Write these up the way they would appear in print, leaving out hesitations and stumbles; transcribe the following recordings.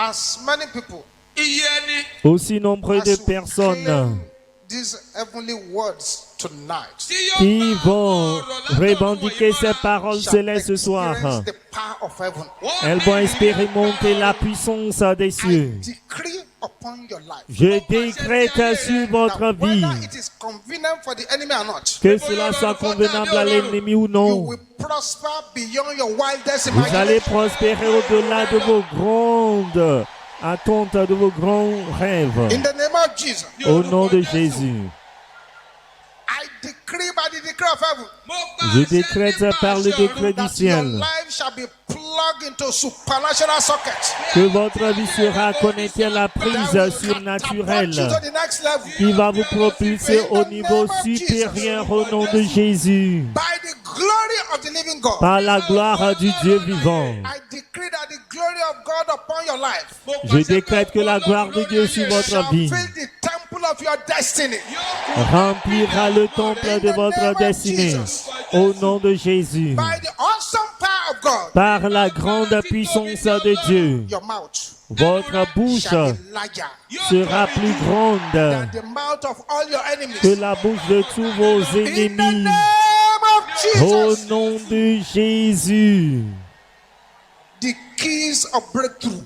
As many people aussi nombreux de as you personnes claim these heavenly words tonight qui vont revendiquer ces paroles shall célestes ce soir. experience the power of heaven. Elles vont expérimenter la puissance des I cieux. decree upon your life. Je décrète sur votre Now, vie, whether it is convenient for the enemy or not, que cela soit convenable à l'ennemi ou you non, will prosper beyond your wildest vous allez imagination. prospérer au-delà de vos grandes attentes, de vos grands rêves. In the name of Jesus, Au nom de Jésus, I decree by the decree of heaven je décrète par le décret du that your ciel life shall be plugged into supernatural sockets que votre vie sera connectée à la that prise will catapult surnaturelle you to the next level. qui va vous propulser au niveau supérieur au nom de Jésus, By the glory of the living God, par la gloire du Dieu vivant. I decree that the glory of God upon your life Je décrète que la gloire de Dieu sur votre shall vie fill the temple of your destiny. remplira le temple de votre destinée au nom de Jésus. By the awesome power of God, Par la grande puissance de Dieu, your mouth votre bouche shall be larger sera plus grande than the mouth of all your enemies. que la bouche de tous vos In the ennemis. name of Au Jesus, nom de Jésus, the keys of breakthrough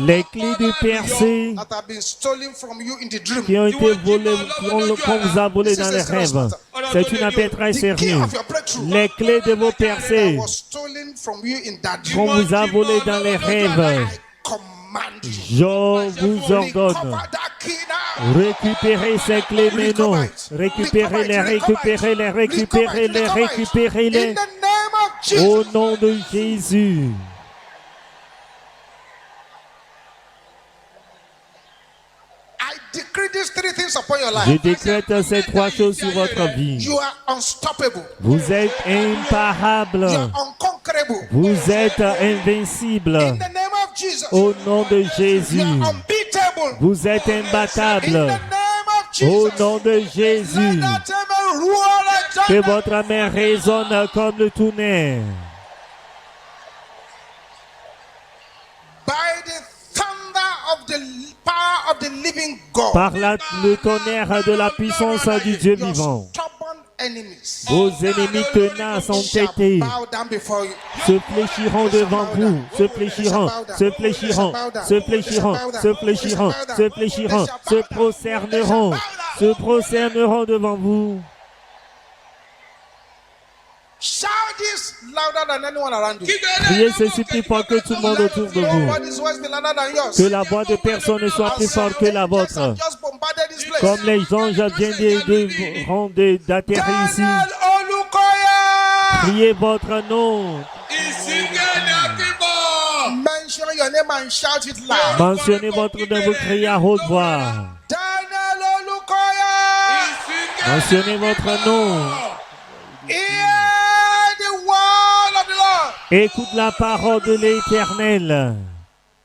les clés de percée that have been stolen from you in the dream, qui ont été volées, qu'on vous a volées dans les rêves, c'est une affaire très the key sérieuse. of your breakthrough Les clés de vos that percées was stolen from you in that qu'on dream, vous a volées dans les rêves, I command you. je vous ordonne. Recover that key now. Récupérez ces clés maintenant. Récupérez-les, récupérez-les, récupérez-les, In récupérez-les. the name of Jesus. Au nom de Jésus. I decree these three things upon your Je life. décrète ces trois choses sur votre vie. You are unstoppable. Vous êtes imparable. You are unconquerable. Vous êtes invincible. In the name of Jesus. Au nom de You Jésus. are unbeatable. Vous êtes In the imbattable. name of Au Jesus. nom de Jésus. Let that amen roar like Que thunder. votre main résonne comme le tonnerre. By the thunder of the power of the living God. Par le tonnerre de la puissance du Dieu Your vivant. stubborn enemies Vos ennemis tenaces shall entêtés bow down before you. se fléchiront devant vous, se fléchiront, se fléchiront, se fléchiront, se fléchiront, se fléchiront, se prosterneront devant vous. Shout this louder than anyone around you. Priez ceci plus fort que tout le monde autour de vous. Nobody's voice be louder than yours. Que la voix de personne ne soit plus forte que la vôtre. Have just bombarded this place. Comme les anges viennent d'atterrir ici. Daniel Olukoya. Priez votre nom. Mention your name and shout it loud. Mentionnez votre nom, vous criez à haute voix. Daniel Olukoya. Mentionnez votre nom. Hear the word of the Lord. Écoute la parole de l'Éternel.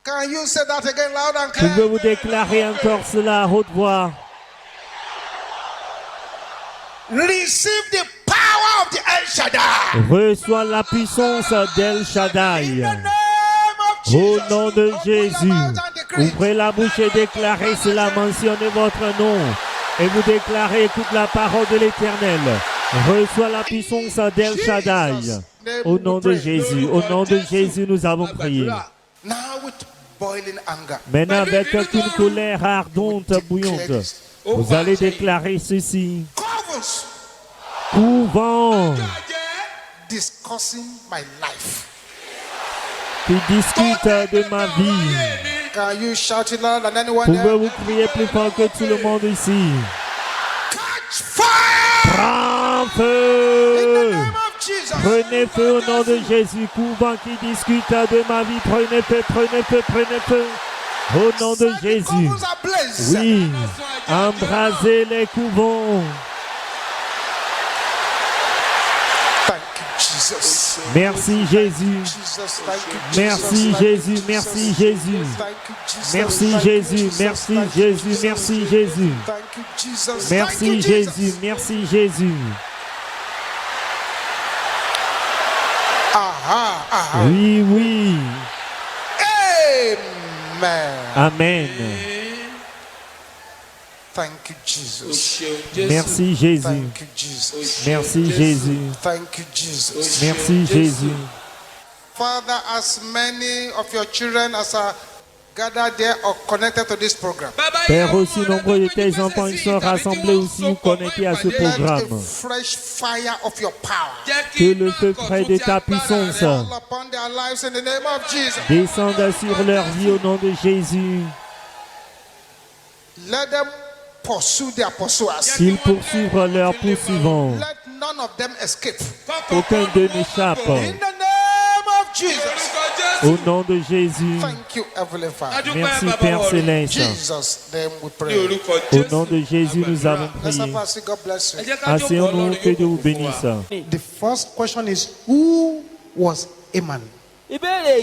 Can you say that again loud and clear? Pouvez-vous déclarer encore cela à haute voix? Receive the power of the El Shaddai. Reçois la puissance d'El Shaddai. In the name of Au Jesus. nom de Open Jésus, your mouth and decree. ouvrez la bouche et déclarez cela, mentionnez votre nom. Et vous déclarez, écoute la parole de l'Éternel. Reçois la puissance d'El Shaddai. Au nom de Jésus, au nom de Jésus, nous avons prié. Now with boiling anger. Maintenant, avec une colère ardente, bouillante, vous allez déclarer ceci. Covens Couvent discussing my life. qui discute de ma vie. Can you shout it louder than anyone else? Pouvez-vous crier plus fort que tout le monde ici? Catch fire! Prends In the feu! name of Jesus. Prenez feu au nom de Jésus. Couvent qui discute de ma vie. Prenez feu, prenez feu, prenez feu. Au nom de Set the Jésus. covens ablaze. Oui. Embrasez les couvents. Thank you, Jesus. Merci Jésus. Jesus, thank you, Jesus. Merci Thank you, Jésus. Jesus. Merci Jésus. Thank you, Jesus. Merci Thank you, Jésus. Jesus. Merci Thank you, Jésus. Jesus. Merci Jésus. Thank you, Jesus. Thank Merci you, Jésus. Jesus. Merci Jésus. Aha, aha. Oui, oui. Amen. Amen. Thank you, Jesus. O ṣeun Jésù. Merci Jésus. Thank you, Jesus. Merci Jésus. Thank you, Jesus. Merci Jésus. Father, as many of your children as are gathered there or connected to this program, Père, aussi nombreux de tes enfants, ils sont rassemblés aussi ou connectés à ce let programme. a fresh fire of your power Que le feu frais de ta puissance fall upon their lives in the name of Jesus. descende sur leur vie au nom de Jésus. Let them pursue their pursuers. Qu'ils poursuivent leurs poursuivants. Let none of them escape. Aucun d'eux n'échappe. In the name of Jesus. Au nom de Jésus. Thank you, Heavenly Father. Merci Père Céleste. Jesus' name we Ní pray. orúkọ Au Jésù. nom de Jésus, nous avons Let's prié. have a seat. God bless Ẹ you. jẹ́ ká jókòó, Asseyons-nous, Ọlọ́run que yóò Dieu vous bùkún wa. bénisse. The first question is, who was Aman?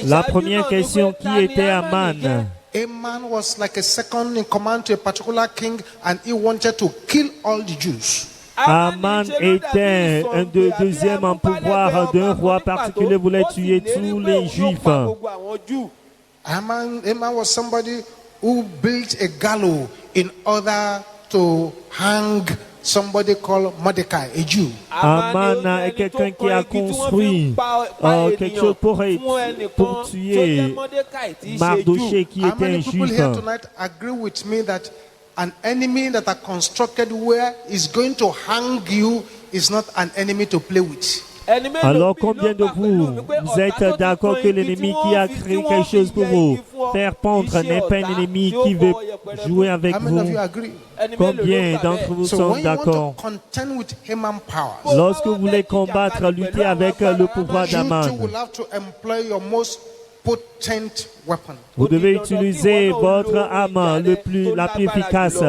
La première question, qui était Aman? Aman was like a second in command to a particular king, and he wanted to kill all the Jews. Aman était un deuxième en pouvoir d'un roi particulier, voulait tuer tous les Juifs. Aman was somebody who built a gallows in order to hang somebody called Mordecai, a Jew. Aman est quelqu'un qui a construit quelque chose pour tuer Mardoché qui How était un many people Juif. here tonight agree with me that an enemy that are constructed where is going to hang you is not an enemy to play with? Alors combien de vous êtes d'accord que l'ennemi qui a créé quelque chose pour vous faire pendre n'est pas un ennemi qui veut jouer avec How many of vous? you agree? Combien d'entre vous So sont when you want d'accord? to contend with Haman powers, Lorsque vous voulez combattre, lutter avec le pouvoir you too d'Aman, will have to employ your most potent weapon. vous devez utiliser votre arme la plus efficace.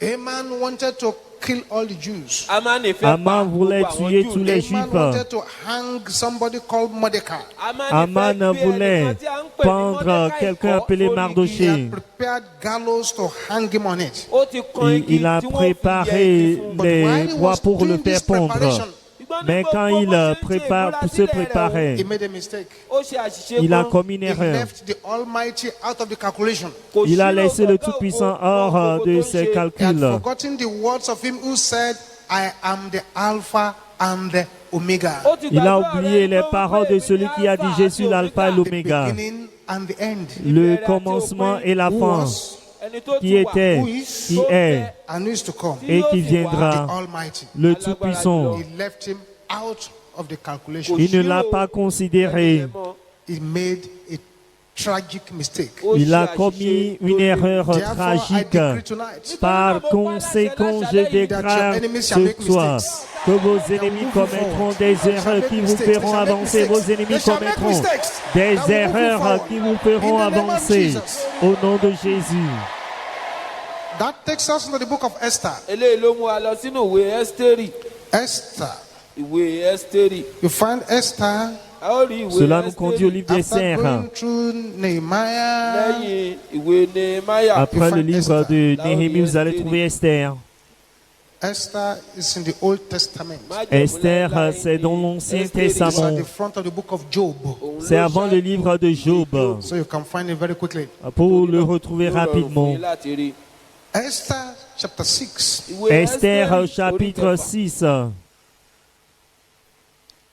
Haman wanted to kill all the Jews. Aman voulait tuer tous les Haman Juifs. wanted to hang somebody called Mordecai. Aman voulait pendre quelqu'un appelé He Mardoché. had prepared gallows to hang him on it. Il a préparé But les while he bois was pour le doing this faire pendre. preparation, Mais quand il se préparait, he made a mistake. il a commis une He erreur. left the Almighty out of the calculation. Il a laissé le Tout-Puissant hors de ses He had calculs. forgotten the words of him who said, I am the Alpha and the Omega, Il a oublié les paroles de celui qui a dit « Je suis l'alpha et the l'oméga, beginning and the end, le commencement et la who fin, was qui était, qui est and who is to come, et qui the viendra, Almighty. le Tout-Puissant. He left him out of the calculation. Il ne l'a pas considéré. He made a tragic mistake. Il a commis une erreur Therefore, I tragique. decree tonight Par conséquent, je déclare ce soir que vos ennemis commettront des erreurs qui vous feront avancer. Vos ennemis commettront des erreurs qui vous feront avancer. Au nom de Jésus. that takes us into the book of Esther. Eléyìí ló mú wa lọ sínú ìwé Ẹ́sítérì. Esther. Ìwé Ẹ́sítérì. You find Esther A ó rí ìwé Cela nous conduit au livre after d'Esther. going through Nehemiah. lẹ́yìn ìwé Néhémáyà. Après le livre de Néhémie, vous allez trouver Esther. Esther is in the Old Testament. Esther, c'est dans l'Ancien It's Testament. at the front of the book of Job. C'est avant le livre de Job. So you can find it very quickly. Pour le retrouver rapidement. Esther chapter 6. Esther, chapitre 6.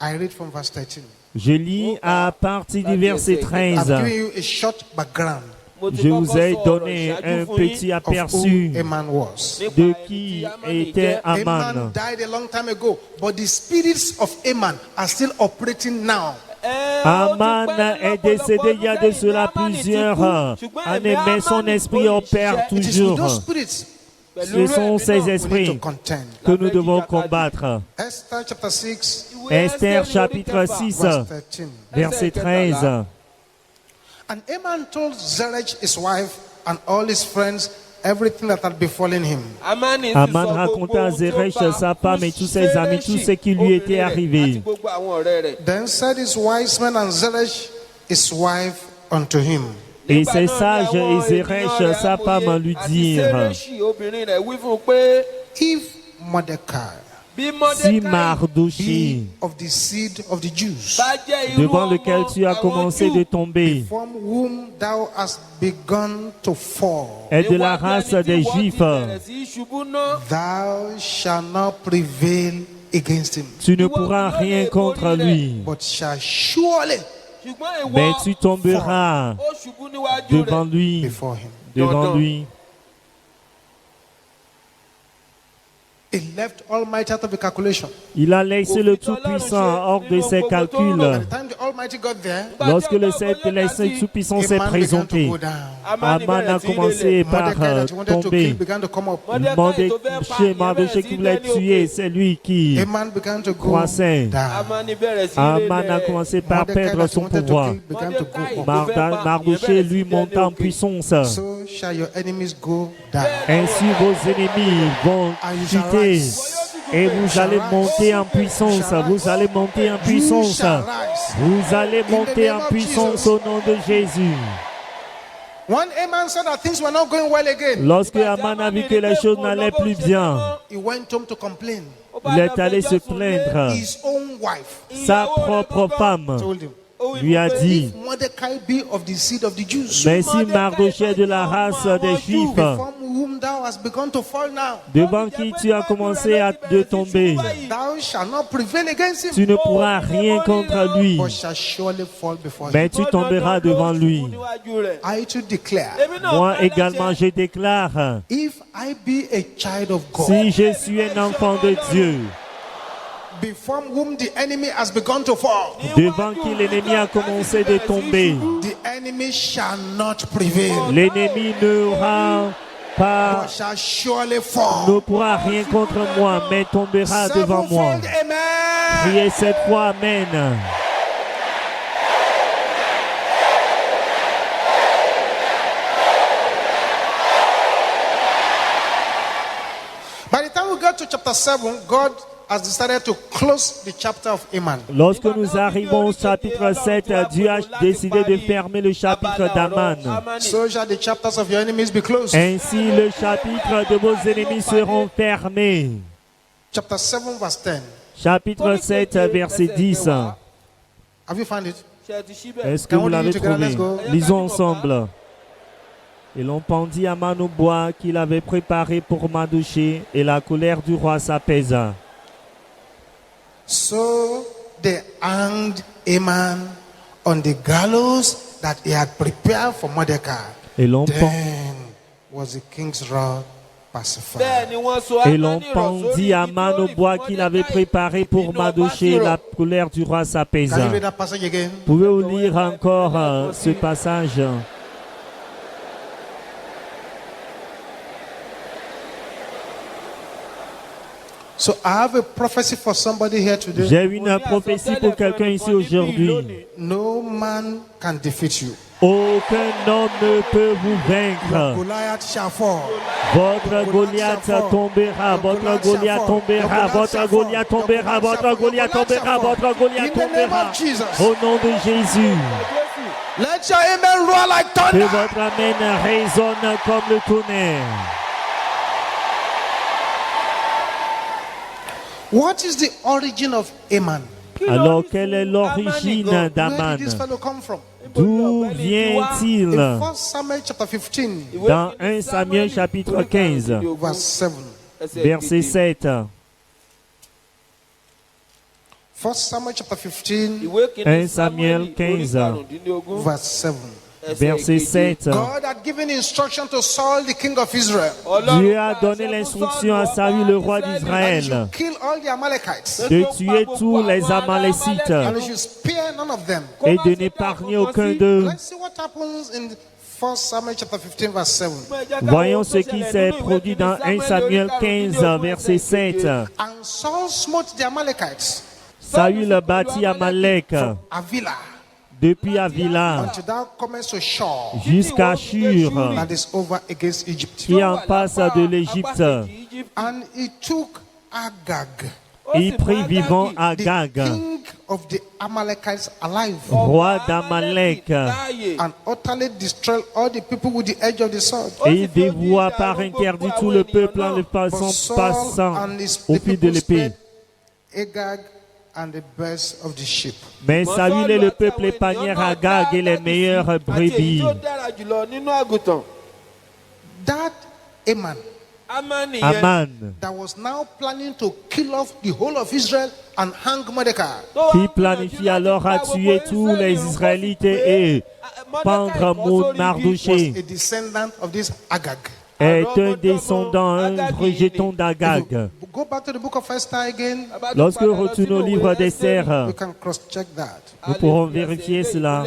I read from verse 13. Je lis à partir du verset I've 13. given you a short background Je vous ai donné un petit of who aperçu Haman was. de qui était Haman Aman. died a long time ago, but the spirits of Haman are still operating now. Aman est décédé il y a de cela plusieurs années, mais son esprit opère It is with those toujours. spirits Ce sont ces we need to esprits contend. que nous devons combattre. Esther chapter 6, Esther, chapitre 6, verse 13. verset 13. And Haman told Zeresh, his wife, and all his friends everything that had befallen him. Aman raconta à Zeresh, sa femme et tous ses amis, tout ce qui lui était arrivé. Then said his wise men and Zeresh, his wife, unto him, Et ses sages et Zeresh, sa femme, lui dirent, if Mordecai, Si Mardochée, be of the seed of the Jews, bá jẹ́ irú devant lequel tu as àwọn commencé Júù, de tomber, from whom thou hast begun to fall, est de la ìwọ race jẹ́ ẹni des tí wọ́n ti Juifs, bẹ̀rẹ̀ sí í ṣubú náà, thou shalt not prevail against him, tu ne pourras rien contre lui, but shall surely ṣùgbọ́n ìwọ mais tu tomberas ó ṣubú níwájú devant rẹ̀. lui, before him. devant lui. He left Almighty out of the calculation. Il a laissé le Tout-Puissant hors de ses By calculs. the time the Almighty got there, Lorsque le Tout-Puissant s'est Haman began to présenté, go down. Aman a commencé par Mordecai that he wanted to tomber. kill began to come up. Mardochée qui voulait tuer, c'est lui qui Haman began to go croissait. down. Amani bẹ̀rẹ̀ sí í Aman a lélẹ̀. commencé par Mordecai perdre that he son wanted to pouvoir. kill began to go up. Mardochée, lui, monta en puissance. So shall your enemies go down. Ainsi, vos ennemis vont chuter. Et vous allez monter en puissance. Vous allez monter en You puissance. shall rise. Vous allez monter en puissance au nom de Jésus. When Haman saw that things were not going well again, Lorsque Aman a vu que les choses n'allaient plus bien, he went home to complain. il est allé se plaindre. His own wife Sa propre femme told him, lui a dit, if Mordecai be of the seed of the Jews, mais si Mardochée est de la race des Juifs, from whom thou hast begun to fall now, devant qui tu as commencé à de tomber, thou shalt not prevail against him, tu ne pourras rien contre lui, but shall surely fall before him. mais tu tomberas devant lui. I to declare, Moi également, je déclare, if I be a child of God, si je suis un enfant de Dieu, before whom the enemy has begun to fall, devant qui l'ennemi a commencé de tomber, the enemy shall not prevail, l'ennemi n'aura pas, but shall surely fall. ne pourra rien contre moi, mais tombera devant moi. Sevenfold, amen. Priez cette fois, Amen. By the time we get to chapter 7, God has decided to close the chapter of Haman. Lorsque nous arrivons au chapitre 7, Dieu a décidé de fermer le chapitre d'Aman. So shall the chapters of your enemies be closed. Ainsi, le chapitre de vos ennemis seront fermés. Chapter 7, verse 10. Chapitre 7, verset 10. Have you found it? Est-ce que vous l'avez trouvé? Lisons ensemble. Et l'on pendit Aman au bois qu'il avait préparé pour Mardochée, et la colère du roi s'apaisa. So they hanged Haman on the gallows that he had prepared for Mordecai. Et l'on Then was the king's wrath pacified. pendit Aman au bois qu'il avait préparé pour Mardochée, et la colère du roi Can s'apaisa. you read that passage again? Pouvez-vous lire encore ce passage? So I have a prophecy for somebody here today. J'ai une prophétie pour quelqu'un ici aujourd'hui. No man can defeat you. Aucun homme ne peut vous vaincre. Goliath shall fall. Votre Goliath tombera, votre Goliath tombera, votre Goliath tombera, votre Goliath tombera, votre Goliath In the name tombera. of Jesus. Au nom de Jésus, Let your amen roar like que thunder. votre amen résonne comme le tonnerre. What is the origin of Haman? Alors, quelle est l'origine Where d'Aman? did this fellow come from? D'où vient-il? In 1 Samuel chapter 15, Dans 1 Samuel chapitre 15, verse 7. verset 7. 1 Samuel chapter 15, 1 Samuel 15, verse 7. verset 7. God had given instruction to Saul, the king of Israel, Dieu a donné l'instruction à Saül, le roi that he d'Israël, should kill all the Amalekites de tuer tous les Amalécites and he should spare none of them. et de n'épargner aucun d'eux. Let's see what happens in 1 Samuel chapter 15, verse 7. Voyons ce qui s'est produit dans 1 Samuel 15, verset 7. And Saul smote the Amalekites Saül bâtit Amalek Avila depuis Avila until thou comest to Shur, jusqu'à Shur, that is over against Egypt. qui en passe de l'Égypte. And he took Agag, Il prit vivant the Agag, king of the Amalekites, alive, roi d'Amalek, and utterly destroyed all the people with the edge of the sword. et il dévoua par interdit tout le peuple en le But passant Saul and au the fil de people l'épée. spared Agag and the best of the sheep. Mais Saül et le peuple épargnèrent Agag et les meilleures brebis. That Haman Aman, that was now planning to kill off the whole of Israel and hang Mordecai. qui planifie alors à tuer tous les Israélites et pendre Mardoché, Was a descendant of this Agag. est un descendant, un rejeton d'Agag. Go back to the book of Esther again. Lorsque nous retournons au livre d'Esther, We can cross-check that. nous pourrons vérifier cela.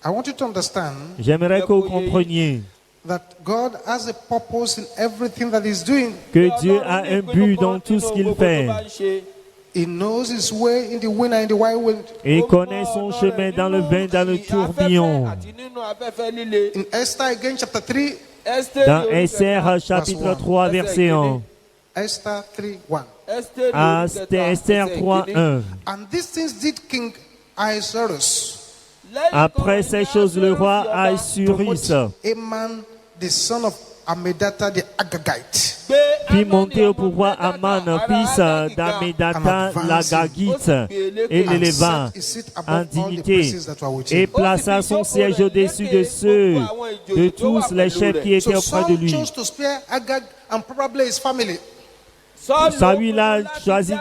I want you to understand J'aimerais que vous compreniez that God has a purpose in everything that He's doing. que Dieu a un but dans tout ce qu'il fait. He knows His way in the wind and in the whirlwind. Et il connaît son chemin dans le vin, dans le tourbillon. In Esther again, chapter 3. Dans Esther chapitre 3, verset 1. Esther 3:1. Ah, c'était Esther 3:1. And these things did King Ahasuerus, Après ces choses, le roi Ahasuerus Haman, the son of Hammedatha the Agagite, fit monter au pouvoir Aman, fils d'Hammedatha l'Agagite, et and l'éleva set his seat en above all the dignité princes that were with et him. plaça son siège au-dessus de ceux, de tous les chefs qui étaient So auprès de Saul lui. chose to spare Agag and probably his family. Saül a choisi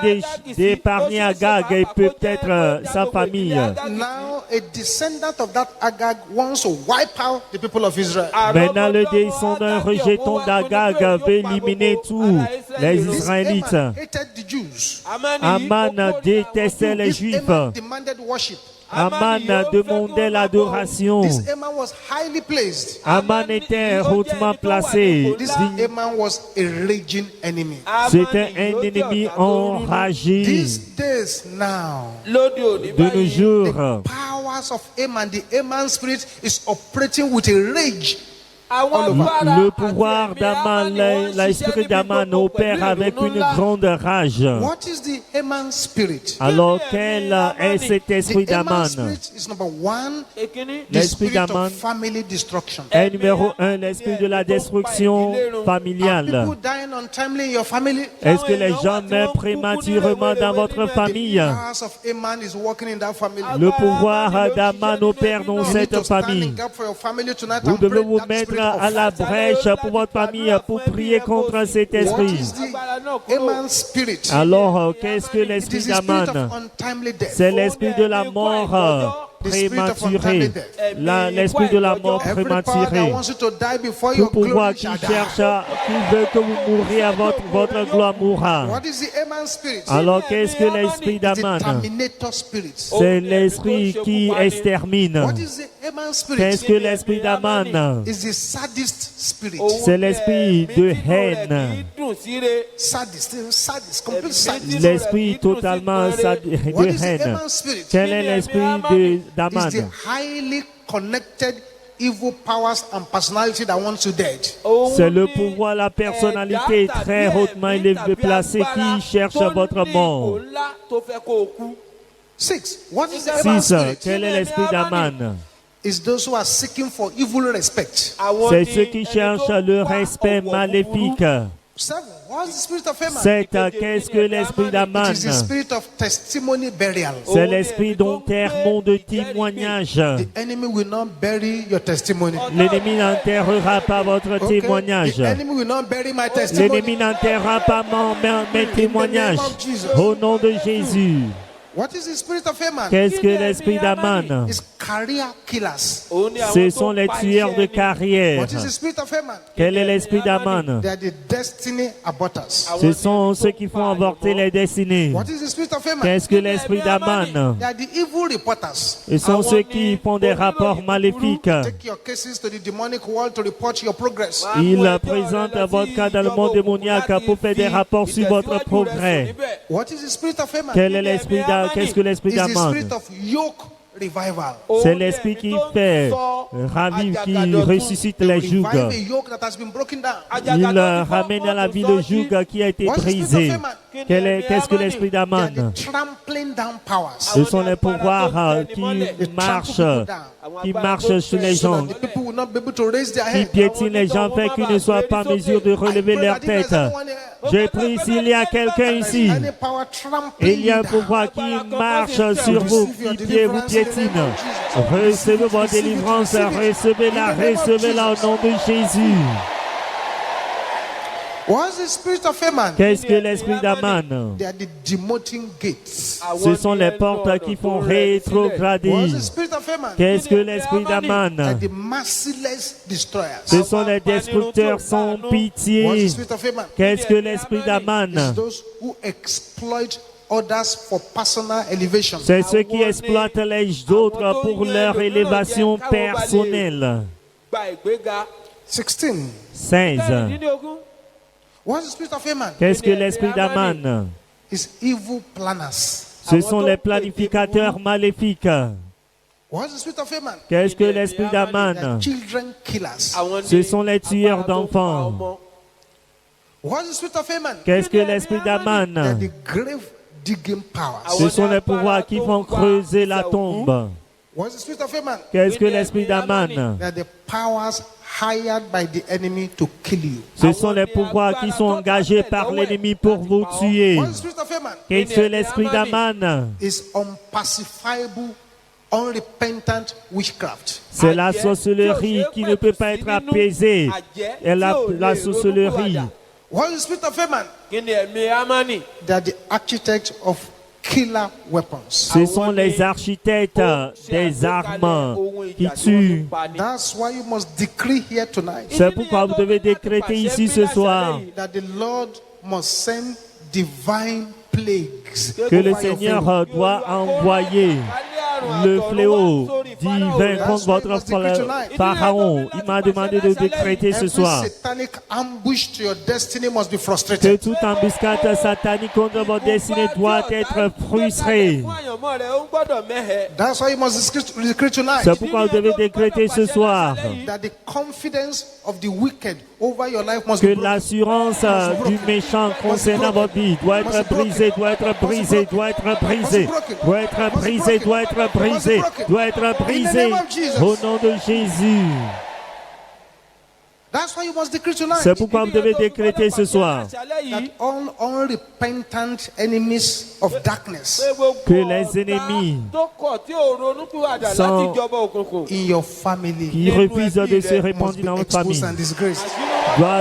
d'épargner Agag et peut-être sa famille. Now a descendant of that Agag wants to wipe out the people of Israel. Maintenant, le descendant rejeton d'Agag veut éliminer tous les This Israélites. Haman hated the Jews. Aman détestait les This Juifs. Haman demanded worship. Aman demandait l'adoration. This Haman was highly placed. Aman était hautement placé. This Haman was a raging enemy. C'était un ennemi enragé. These days now, De nos jours, powers of Haman, the Haman spirit is operating with a rage. le pouvoir d'Aman, l'esprit d'Aman opère avec une grande rage. What is the Haman spirit? Alors, quel est cet esprit The Haman d'Aman? spirit is number one, the L'esprit spirit d'Aman of family destruction. est numéro 1, l'esprit de la destruction Are familiale. people dying untimely in your family? Est-ce que les gens meurent prématurément dans votre famille? The powers of Haman is working in that family. Le pouvoir d'Aman opère dans You need cette to stand in famille. gap for your family tonight Vous and devez pray vous that mettre spirit à of la brèche pour votre famille pour prier contre cet What esprit. is the Haman spirit? Alors, qu'est-ce que It l'esprit is the spirit d'Aman? of untimely death. C'est l'esprit de la mort prématurée. L'esprit de la mort Every power that prématurée. wants you to die before Tout your pouvoir glory qui shall die. cherche, qui veut que vous mouriez à votre gloire mourra. What is the Haman spirit? Alors, qu'est-ce que l'esprit It's the d'Aman? terminator spirit. C'est l'esprit qui extermine. What is the Haman Qu'est-ce spirit? que l'esprit d'Aman? It's the sadist spirit. C'est l'esprit de haine. Sadist, complete sadist. L'esprit totalement What de is the haine. Haman spirit? Quel est l'esprit It's d'Aman? the highly connected evil powers and personality that wants you dead. C'est le pouvoir, la personnalité très hautement élevée placée qui cherche votre mort. 6. What is the Haman 6. spirit? Quel est l'esprit d'Aman? It's those who are seeking for evil respect. C'est ceux qui cherchent le respect maléfique. 7. What's the spirit of Haman? 7. Qu'est-ce que l'esprit It d'Aman? is the spirit of testimony burial. C'est l'esprit d'enterrement de témoignage. The enemy will not bury your testimony. L'ennemi n'enterrera pas votre Okay? témoignage. The enemy will not bury my testimony. L'ennemi n'enterrera pas mes témoignages. Au nom de Jésus. What is the spirit of Haman? Qu'est-ce que l'esprit d'Aman? It's career killers. Ce sont les tueurs de carrière. What is the spirit of Haman? Quel est l'esprit d'Aman? They are the destiny aborters. Ce sont ceux qui font avorter les destinées. What is the spirit of Haman? Qu'est-ce que l'esprit d'Aman? They are the evil reporters. Ce sont ceux qui font des rapports maléfiques. Take your cases to the demonic world to report your progress. Ils présentent votre cas dans le monde démoniaque pour faire des rapports sur votre progrès. What is the spirit of Haman? Qu'est-ce que l'esprit It's the d'Aman? spirit of yoke revival. C'est l'esprit qui fait ravive, qui ressuscite les jougs. Revive a yoke that has been broken down. Il ramène à la vie le joug qui a été What is the spirit brisé. of Haman? Qu'est-ce que l'esprit They are d'Aman? the trampling down powers. Ce sont les pouvoirs qui marchent sur les So gens, that the people will not be able to raise their qui head. piétinent les gens, fait qu'ils ne soient pas en mesure de relever leur tête. Je prie s'il y a quelqu'un ici. Any power trampling Il y a un you pouvoir down. qui marche sur vous, qui vous piétine. Recevez votre délivrance, recevez-la au nom de Jésus. What's the spirit of Haman? Qu'est-ce que l'esprit d'Aman? They are the demoting gates. Ce sont les portes qui font rétrograder. What's the spirit of Haman? Qu'est-ce que l'esprit They are d'Aman? the merciless destroyers. Ce sont les destructeurs sans What's pitié. the spirit of Haman? Qu'est-ce que l'esprit It's d'Aman? those who exploit others for personal elevation. C'est ceux qui exploitent les autres pour leur élévation personnelle. 16. 16. What's the spirit of Haman? Qu'est-ce que l'esprit d'Aman? It's evil planners. Ce sont les planificateurs maléfiques. What's the spirit of Haman? Qu'est-ce que l'esprit They are d'Aman? children killers. Ce sont les tueurs d'enfants. What's the spirit of Haman? Qu'est-ce que l'esprit They are d'Aman? the grave digging powers. Ce sont les pouvoirs qui font creuser la tombe. What's the spirit of Haman? Qu'est-ce que l'esprit d'Aman? They are the powers hired by the enemy to kill you. Ce sont les pouvoirs qui sont engagés par l'ennemi pour vous tuer. What's the spirit of Haman? Qu'est-ce que l'esprit d'Aman? Is unpacifiable, unrepentant witchcraft. C'est la sorcellerie qui ne peut pas être apaisée. Et la sorcellerie. What's the spirit of Haman? Kí ni ẹ̀mí Ámánì? They are the architects of killer weapons. Ce sont les architectes des armes qui tuent. That's why you must decree here tonight C'est pourquoi vous devez décréter ici ce soir that the Lord must send divine plagues. que le over your Seigneur family. doit envoyer le fléau divin contre votre pharaon. Il m'a demandé de décréter ce Every soir satanic ambush to your destiny must be que frustrated. toute embuscade satanique contre votre destinée doit être frustrée. That's why you must decree tonight C'est pourquoi vous devez décréter ce soir that the confidence of the wicked over your life must que be broken. l'assurance du méchant concernant votre vie doit être brisée, doit être brisée, doit être brisée, doit être brisée, doit être brisée, doit être brisée au nom de Jésus. That's why you must decree tonight C'est pourquoi vous devez décréter ce soir that all unrepentant enemies of darkness que les ennemis sont in your family qui refusent de se must répandre be dans votre famille, exposed and disgraced.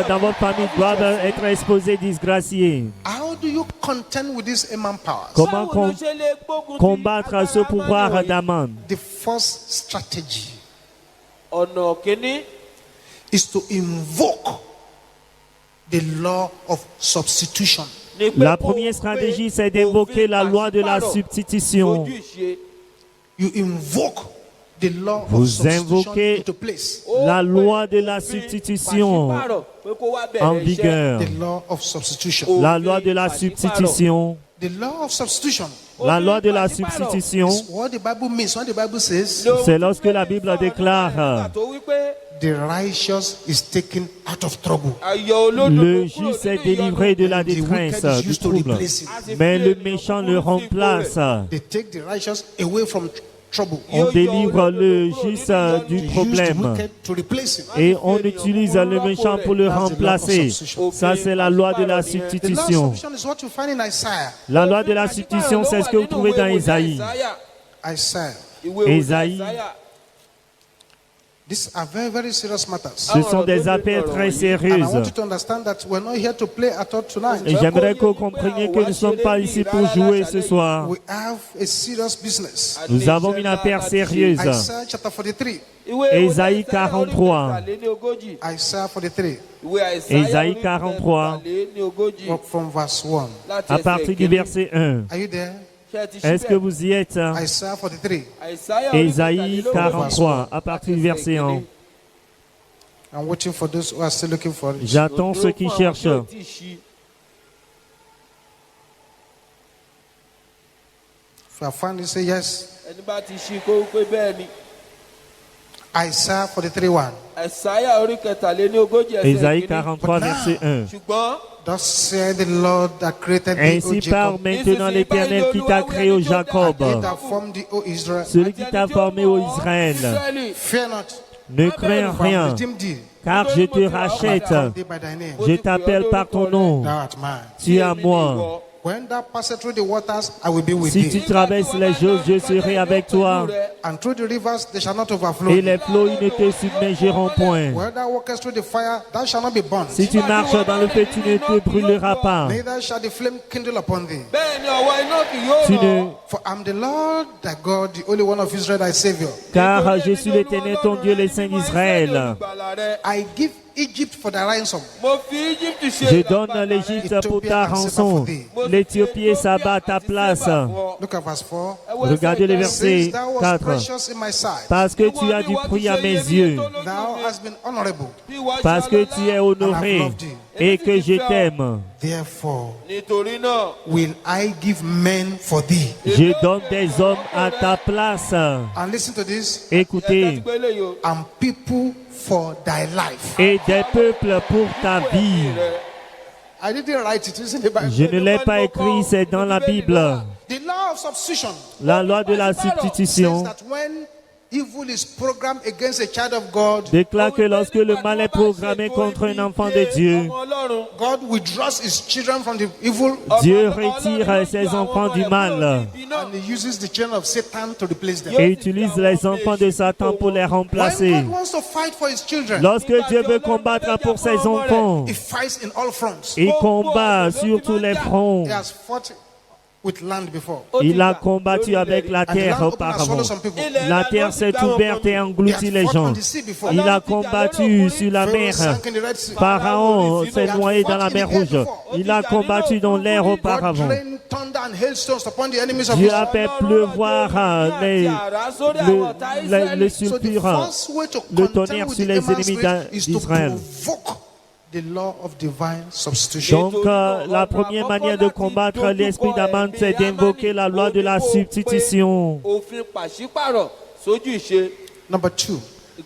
dans votre famille, doivent être exposés, disgraciés. How do you contend with these Haman powers? Comment combattre ce pouvoir d'Aman? The first strategy Ọ̀nà kìíní is to invoke the law of substitution. ni pé La kó première gbé stratégie, c'est d'invoquer la loi de la pàṣípàrọ̀ substitution. fojú ìṣe. You invoke the law Vous of substitution invoquez into place. la loi de la substitution Pàṣípàrọ̀ pé kó wá bẹ̀rẹ̀ en iṣẹ́. vigueur. The law of substitution. La loi de la substitution. The law of substitution La loi de la substitution, is what the Bible means. When the Bible says c'est lorsque la Bible déclare Tó wí pé the righteous is taken out of trouble, ayọ̀ olódodo le kúrò juste est nínú délivré de la the wicked détresse, is du used to trouble. replace it. Mais le méchant le remplace. They take the righteous away from trouble. On délivre le juste du They use the problème. wicked to replace it. Et on utilise le méchant pour le remplacer. Ça, c'est la loi de la The law of substitution. substitution is what you find in Isaiah. La loi de la substitution, c'est ce que vous trouvez dans Isaïe. Isaiah. Isaïe. These are very, very serious matters. Ce sont des affaires très And I want sérieuses. you to understand that we're not here to play at all tonight. Et j'aimerais que vous compreniez que nous ne sommes pas ici pour jouer ce soir. We have a serious business. Nous avons une affaire sérieuse. Isaiah chapter 43. Ésaïe 43. Isaiah 43. Ésaïe 43. Walk from verse 1. À partir du verset 1. Are you there? Est-ce que vous y êtes? Isaiah 43. Ésaïe 43, à partir du verset 1. I'm waiting for those who are still looking for it. J'attends ceux qui cherchent. If you have found it, say yes. Ẹni bá ti ṣí kó pé bẹ́ẹ̀ ni. Isaiah 43:1. Àìsáyà orí kẹtàléníogójì ẹsẹ̀ Ésaïe kìíní. 43, verset 1. Ṣùgbọ́n Thus said the Lord that created thee, O Ainsi parle Jacob. maintenant l'Éternel qui t'a créé au Jacob, He that formed thee, O Israel. celui qui t'a formé au Israël. Ísírẹ́lì Fear not, Ne crains for I rien, redeemed thee. car je te rachète. Called thee by thy name. Je t'appelle par ton nom. Thou art mine. Tu es à moi. When thou passest through the waters, I will be with Si tu thee. traverses les choses, je serai avec toi. And through the rivers, they shall not overflow Et thee. les flots, ils ne te submergeront point. When thou walkest through the fire, thou shalt not be burnt. Si tu marches dans le feu, tu ne te brûleras pas. Neither shall the flame kindle upon thee. bẹ́ẹ̀ ni ọ̀wọ́ iná kì yóò Tu rọ̀. ne... For I am the Lord thy God, the only one of Israel, thy Savior. Car je suis l'Éternel, ton Dieu, le Saint d'Israël. I give Egypt for thy ransom. Mo fi Egypt ṣe Je ìràpadà donne rẹ. l'Égypte pour ta rançon. L'Éthiopie et Saba à ta place. Look at verse 4. Regardez le verset Since thou wast 4. precious in my sight, Parce que tu as du prix à mes yeux. thou hast been honorable. Parce que tu es honoré et que je t'aime. Therefore Nítorí náà, will I give men for thee. Je donne des hommes à ta place. And listen to this. Écoutez, pé léyìí o. And people for thy life. et des peuples pour ta vie. I didn't write it. It's in the Bible. Je ne l'ai pas écrit, c'est dans la Bible. The law of substitution La loi de la says substitution that when evil is programmed against a child of God, déclare que lorsque le mal est programmé contre un enfant de Dieu, Ọmọ Ọlọ́run. God withdraws his children from the evil Dieu retire ses enfants du mal and he uses the children of Satan to replace them. et utilise les enfants de Satan pour les When remplacer. God wants to fight for his children, Lorsque Dieu veut combattre pour ses enfants, he fights in all fronts. il combat sur tous les fronts. He has fought with land before. Il a combattu avec la And the terre land opened and auparavant. swallowed some people. La terre s'est ouverte et He englouti has les fought gens. on the sea before. Il a combattu sur la Pharaoh mer. sank in the Red Sea. Pharaon s'est noyé dans la mer Rouge. Il a combattu dans l'air God auparavant. rained thunder and hailstones upon the enemies of Dieu a Israel. fait pleuvoir le So the sulfure, first way to le contend tonnerre with sur the les Haman's ennemis spirit is to d'Israël. provoke the law of divine substitution. Donc, la première manière de combattre l'esprit d'Aman, c'est d'invoquer la loi de la substitution. Òfin pàṣípàrọ̀ sójú ìṣe. Number 2,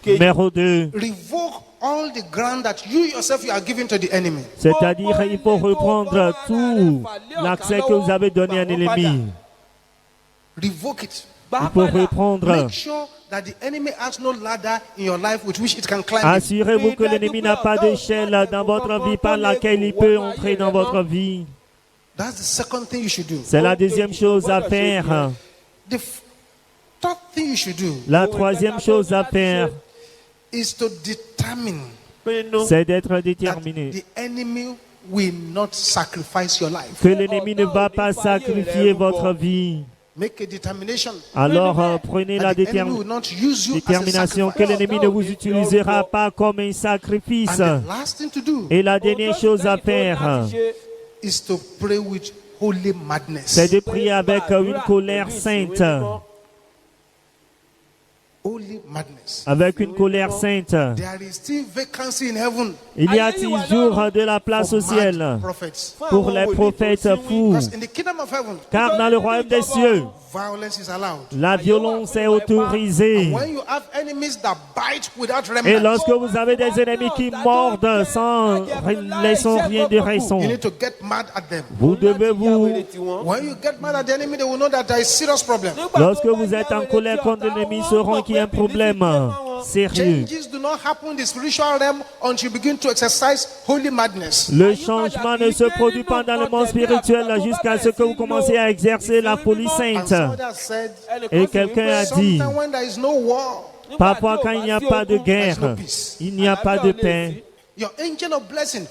Numéro 2, revoke all the ground that you yourself you are giving to the enemy. c'est-à-dire il faut reprendre tout l'accès que vous avez donné à un ennemi. Revoke it. Il faut reprendre. Make sure that the enemy has no ladder in your life with which it can climb. Assurez-vous que l'ennemi n'a pas d'échelle dans votre vie par laquelle il peut entrer dans votre vie. That's the second thing you should do. C'est la deuxième chose à faire. The third thing you should do La troisième chose à faire, is to determine c'est d'être that déterminé. the enemy will not sacrifice your life. Que l'ennemi ne va pas sacrifier votre vie. Make a determination Alors prenez la that the enemy will not use you as a détermination que sacrifice. l'ennemi ne vous utilisera pas comme un And sacrifice. the last thing to do Et la dernière chose à faire, is to pray with holy madness. c'est de prier avec une colère sainte. Holy madness. Avec une colère sainte. There is still vacancy in heaven Il y a toujours de la place au for ciel mad prophets. pour les prophètes fous. Because in the kingdom of heaven, Car dans le royaume des cieux, violence is allowed. la violence est autorisée. When you have enemies that bite without Et remnant, lorsque vous avez des ennemis qui mordent sans laissant rien de raison, you need to get mad at them. vous devez vous, When you get mad at the enemy, they will know that there is serious problem. lorsque vous êtes en colère contre l'ennemi, sauront qu'il y a un problème sérieux. Changes do not happen in the spiritual realm until you begin to exercise holy madness. Le changement ne se produit pas dans le monde spirituel jusqu'à ce que vous commencez à exercer la folie And sainte. somebody has said, Et quelqu'un a dit, sometimes when there is no war, parfois quand il n'y a pas de guerre, il n'y a pas de paix. your angel of blessing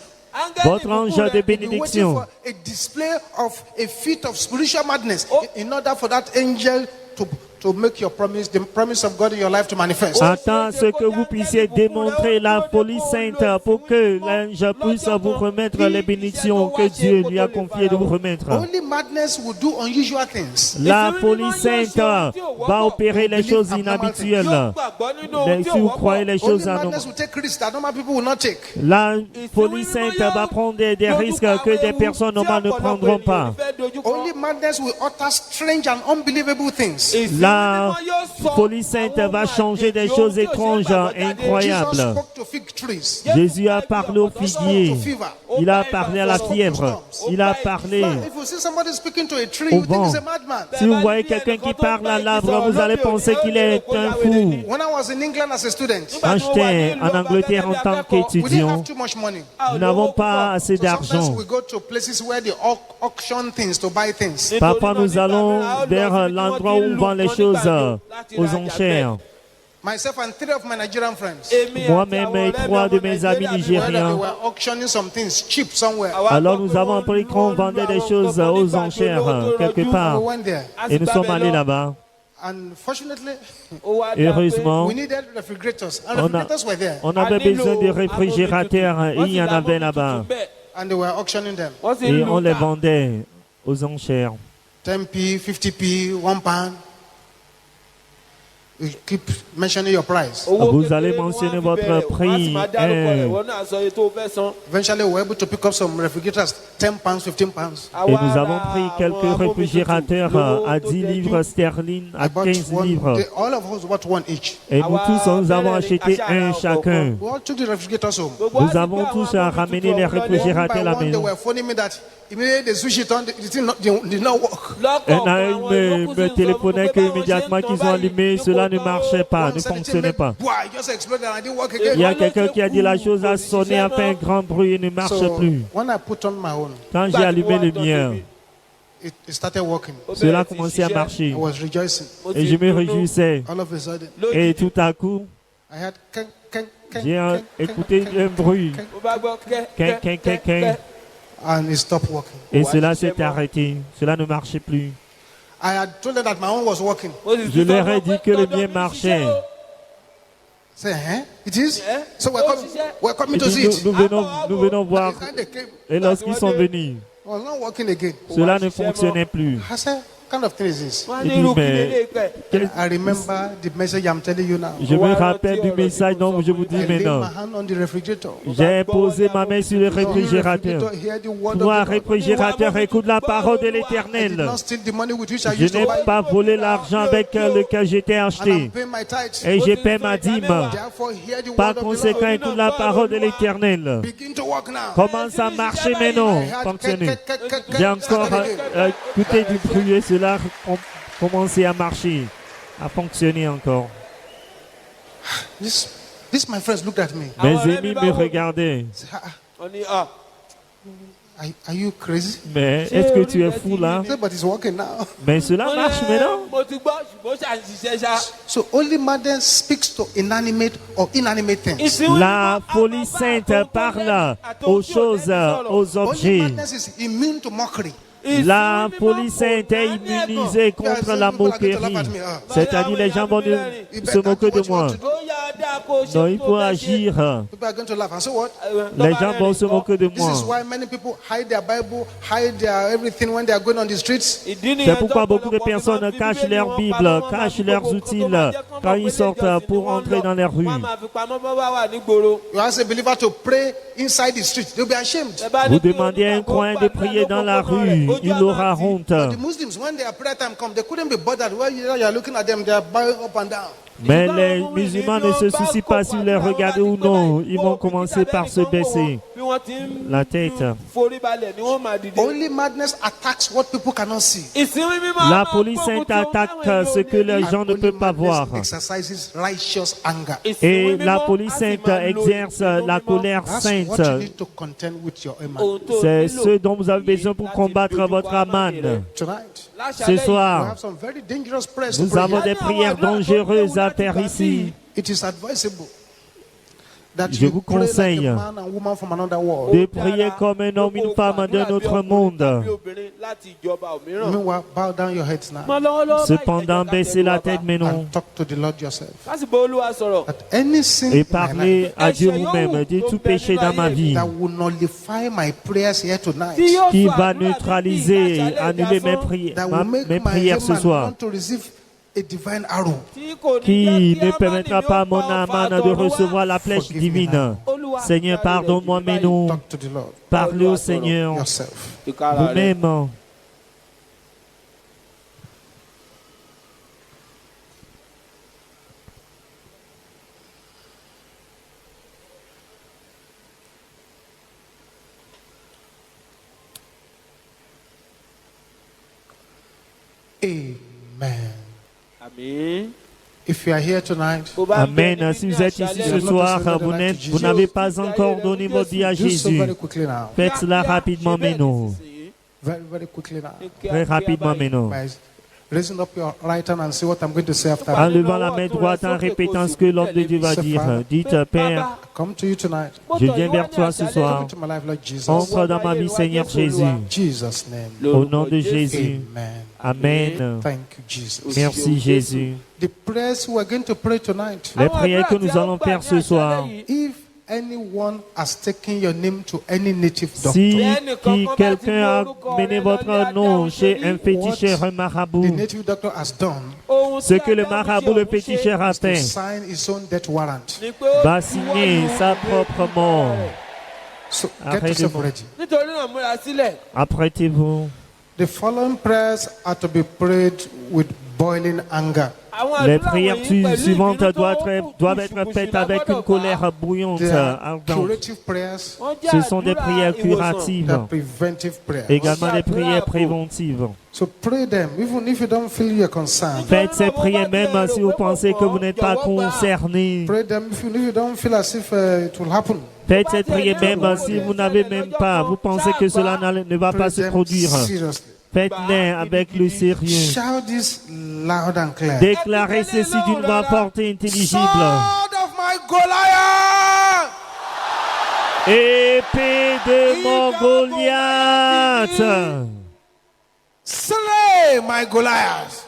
Votre ange de will be waiting bénédiction for a display of a feat of spiritual madness in order for that angel to make your promise, the promise of God in your life to manifest. attend ce que vous puissiez démontrer la folie sainte pour que l'ange puisse vous remettre les bénédictions que Dieu lui a confié de vous remettre. Holy madness will do unusual things. La folie sainte va opérer les choses inhabituelles. Mais si vous croyez les Holy choses anormales, madness will take risks that normal people will not take. la folie sainte va prendre des risques que des personnes normales ne prendront pas. Holy madness will utter strange and unbelievable things. La La folie sainte va changer des choses étranges, Jesus incroyables. spoke to fig trees. Jésus a parlé aux figuiers. Il a parlé à la fièvre. Il a parlé If you see somebody speaking to a tree, au you think vent. he's a madman. Si vous voyez quelqu'un qui parle à l'arbre, vous allez penser qu'il est un fou. When I was in England as a student, Quand j'étais en Angleterre en tant we didn't qu'étudiant, have too much money. nous n'avons pas assez So sometimes d'argent. we go to places where they auction things to buy things. Parfois, nous allons vers l'endroit où on vend les choses aux enchères. Myself and 3 of my Nigerian friends, Moi-même et 3 de mes amis where they nigériens. were auctioning some things cheap somewhere. Alors nous avons appris qu'on vendait des choses aux enchères quelque We part. went there. Et nous sommes allés là-bas. And fortunately, Heureusement, we needed refrigerators. And On a- refrigerators were there. on avait besoin de réfrigérateurs et il y en avait là-bas. And they were auctioning them. Et on les vendait aux enchères. 10p, 50p, 1 pound. You keep mentioning your price. Vous allez mentionner votre prix. Eventually, we were able to pick up some refrigerators, 10 pounds, 15 pounds. Et nous avons pris quelques réfrigérateurs à 10 livres sterling, à I bought 15 one. livres. All of us bought one each. Et nous tous, nous avons acheté un chacun. We all took the refrigerators home. Nous avons tous ramené les One by réfrigérateurs à la one, they maison. were phoning me that immediately the switch it on, the thing did not work. Un me téléphonait qu'immédiatement qu'ils ont allumé, cela ne marchait pas, ne fonctionnait pas. Boy, it just exploded and it didn't work Il y a again. quelqu'un qui a dit la chose a sonné, a fait un grand bruit et ne marche So plus. when I put on my own, Quand j'ai allumé le mien, it started working. cela a commencé à I marcher. was rejoicing. Et je me réjouissais. All of a sudden, Et tout à coup, I had j'ai écouté un bruit. Quin, quin, quin, quin. and it stopped working. Et cela s'est arrêté. Cela ne marchait plus. I had told them that my own was working. Je leur ai dit que le mien marchait. Say, it is? So we're coming Il to see dit, it. nous venons voir. And they came. Et lorsqu'ils sont venus, It was not working again. cela ne fonctionnait plus. I said, what kind of thing is this? Il dit, mais I remember the message I'm telling you now. je me rappelle du message dont je vous dis I laid maintenant. my hand on the refrigerator. J'ai posé ma main sur le réfrigérateur. Hear the word Toi, of God. réfrigérateur, écoute la parole de I did l'Éternel. not steal the money with which I Je used to n'ai buy. pas volé l'argent avec lequel j'étais And acheté. I'm paying my tithes. Et j'ai payé ma dîme. Therefore, hear the Par word of the conséquent, Lord. écoute la parole de l'Éternel. Begin to work now. Commence à marcher maintenant. I had Fonctionner. J'ai encore écouté du bruit et cela commencé à marcher, à fonctionner encore. This, my friends looked at me. Mes amis me regardaient. Say, are you crazy? Mais est-ce que tu es fou là? I said, but it's working now. Mais cela marche maintenant. So only madness speaks to inanimate or inanimate things. La folie sainte parle aux choses, aux Only objets. madness is immune to mockery. La folie sainte est immunisée contre la moquerie. C'est-à-dire les gens vont se moquer de moi. Non, il faut agir. People are going to laugh and say what? Les gens vont se moquer de This moi. is why many people hide their Bible, hide their everything when they are going on the streets. C'est pourquoi beaucoup de personnes cachent leur Bible, cachent leurs outils quand ils sortent pour entrer dans les rues. You ask a believer to pray inside the street, they'll be ashamed. Vous demandez à un croyant de prier dans la rue, il aura honte. The Muslims, when their prayer time comes, they couldn't be bothered. While you are looking at them, they are bowing up and down. Mais les musulmans ne se soucient pas si vous les regardez ou non. Ils vont commencer par se baisser la tête. Only madness attacks what people cannot see. La police sainte attaque ce que les gens ne peuvent pas voir. Exercises righteous anger. Et la police sainte exerce la colère That's sainte. what you need to contend with your amen. C'est ce dont vous avez besoin pour combattre votre amane. Tonight, Ce we soir, have some very dangerous prayers to nous pray avons here. des prières dangereuses à faire ici. It is advisable that Je you vous pray like conseille a man and woman from another world. de prier comme un homme, une femme d'un autre monde. Meanwhile, bow down your heads now Cependant, baissez la tête maintenant and talk to the Lord yourself. That any sin et in my parlez life à Dieu vous-même. Dites tout péché dans ma vie that will nullify my prayers here tonight, qui va neutraliser, annuler that will make mes my prières aim ce and soir, want to receive a divine arrow. qui ne permettra pas à mon âme de recevoir la flèche divine. Seigneur, pardonne-moi maintenant. Talk to the Lord Parlez au Seigneur yourself. vous-même. Amen. Amen. If you are here tonight, Amen. Si vous êtes ici ce soir, vous n'avez pas encore donné votre vie à do so Jésus. very quickly now. Faites cela rapidement maintenant. Very, very quickly now. Très rapidement maintenant. By raising up your right hand and see what I'm going to say after. En levant la main droite, en répétant ce que l'homme de Dieu va dire. Dites, Père, Come to you tonight. je viens vers toi ce soir. Come to my life, Lord Jesus. Entre dans ma vie, Seigneur Jésus. In Jesus' name. Au nom de Jésus. Amen. Amen. Thank you, Jesus. Merci Jésus. The prayers we are going to pray tonight. Les prières que nous allons faire ce soir. If anyone has taken your name to any native doctor, Si quelqu'un a mené votre nom chez un féticheur, un the marabout, native doctor has done ce que le marabout, le féticheur a to fait, sign his own death warrant. va signer sa propre mort. So get yourself ready. Nítorí náà múra sílẹ̀. Apprêtez-vous. The following prayers are to be prayed with boiling anger. Les prières suivantes doivent être faites avec une colère bouillante, They are ardente. curative prayers, Ce sont des prières they curatives, are preventive prayers. également des prières préventives. So pray them, even if you don't feel you're concerned. Faites ces prières même si vous pensez que vous n'êtes pas concerné. Pray them even if you don't feel as if it will happen. Faites cette prière même si vous n'avez même pas, vous pensez que cela ne va Pray pas se them produire. seriously. Faites-les avec le sérieux. Shout this loud and clear. Déclarez ceci d'une voix forte et intelligible. Sword of my Goliath! Épée de mon Goliath. Slay my Goliath!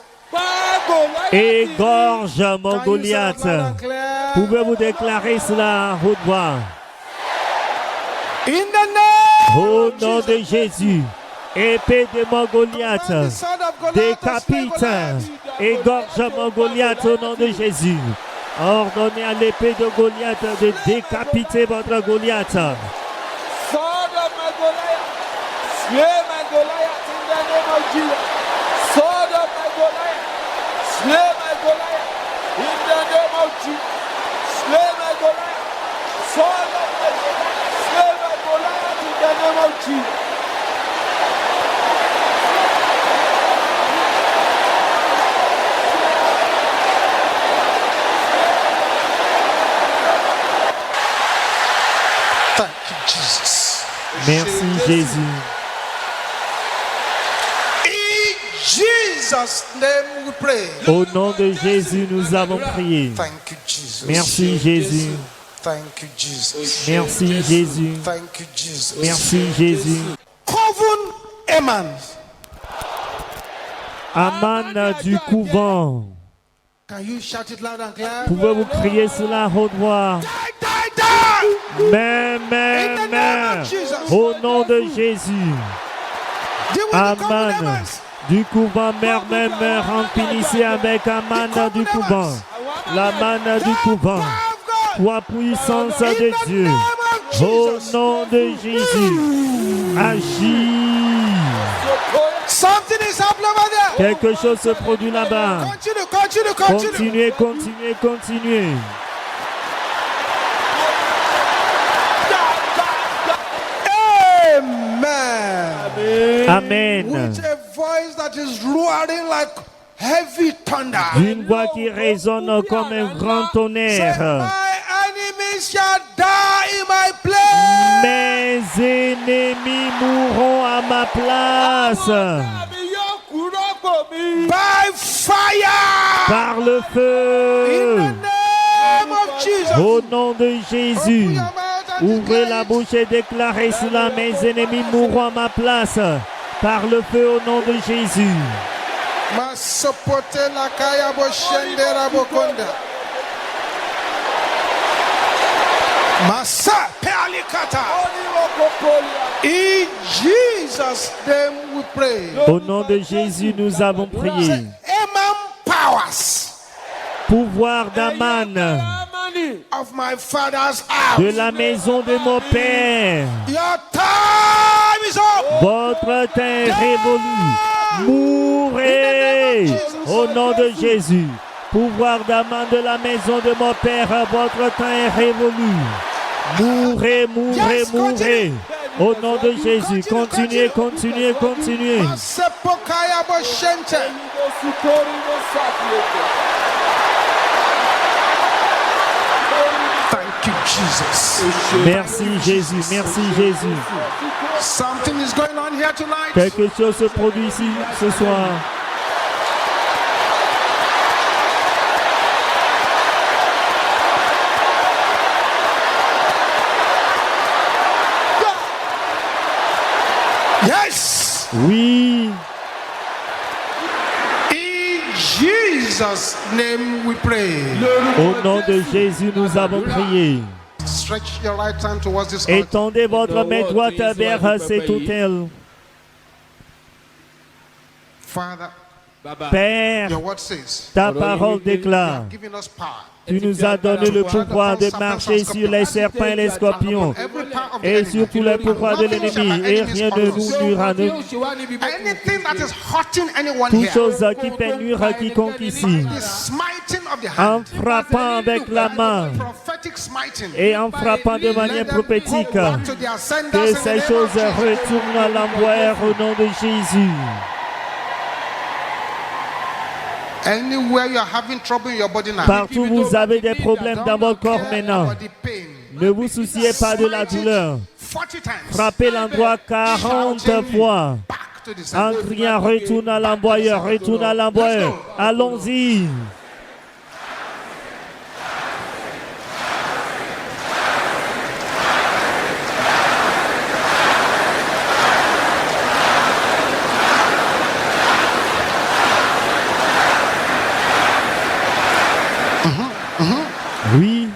Égorge mon Can you say that Goliath. loud and clear? Pouvez-vous déclarer cela à haute voix? In the name Au of nom de Jesus. Jésus. Épée de mon Goliath. The sword of Goliath, slay Décapite. Goliath. Égorge mon Goliath au nom de Jésus. Ordonnez à l'épée de Goliath de décapiter votre Goliath. Sword of my Goliath. Slay my Goliath in the name of Jesus. Sword of my Goliath. Slay my Goliath in the name of Jesus. Slay my Goliath. Sword of my Goliath. Slay my Goliath in the name of Jesus. Thank you, Jesus. Merci Jésus. In Jesus' name we pray. Au nom de Jésus, nous avons prié. Thank you, Jesus. Merci Jésus. Thank you, Jesus. Merci Jésus. Thank you, Jesus. Merci Jésus. Coven Aman. Aman du couvent. Can you shout it loud and clear? Pouvez-vous crier cela à haute voix? Die, die, die! Mais, au nom de Jésus. Deal with the coven Aman Amans. du couvent, mère, en finissez avec Aman du couvent. L'Aman du couvent. Toi, puissance de Dieu. Au nom de Jésus. Agis. Something is happening over there. Quelque chose se produit là-bas. Continue. Continuez. Amen. With a voice that is roaring like heavy thunder. D'une voix qui résonne comme un grand Say, tonnerre. my enemies shall die in my place. Mes ennemis mourront à ma place. By fire. Par le In feu. the name of Jesus. Au nom de Jésus. Open your mouth and Ouvrez declare la it. bouche et déclarez cela. Mes ennemis mourront à ma place. Par le feu au nom de Jésus. Masopote la kaya bo shende rabokonda. Masa pealikata. In Jesus' name we pray. Au nom de Jésus, nous avons prié. Amen powers Pouvoir d'Aman, of my father's house. de la maison de mon Père. Your time is up. Votre temps est révolu. Mourrez au nom de Jésus. Pouvoir d'Aman de la maison de mon Père, votre temps est révolu. Mourez, mourez, mourez. Au nom de Jésus, continuez, continuez, continuez. Thank you, Jesus. Merci Jésus, merci Jésus. Something is going on here tonight. Quelque chose se produit ici ce soir. Yes. Oui. In Jesus' name we pray. Au nom de Jésus, nous avons prié. Stretch your right hand towards this altar. Étendez votre main droite vers cet autel. Father, Père, your word says, ta parole déclare, giving us power. tu nous as donné le pouvoir de marcher sur les serpents et les scorpions et sur tous les pouvoirs de l'ennemi, et rien ne nous nuira. Anything that is hurting anyone Toute here, chose qui peut nuire à quiconque ici, the smiting of the en hand, frappant avec la main prophetic smiting, et en frappant de manière let them go prophétique, back to their senders que in the ces name of choses Jesus. retournent à l'envoyeur au nom de Jésus. Anywhere you are having trouble in your body now, Partout vous avez des problèmes dans votre corps maintenant, about the pain, ne vous souciez pas de la douleur. 40 times, Frappez l'endroit 40 fois back to the en sender. criant retourne à l'envoyeur, retourne à l'envoyeur. Allons-y. Oui.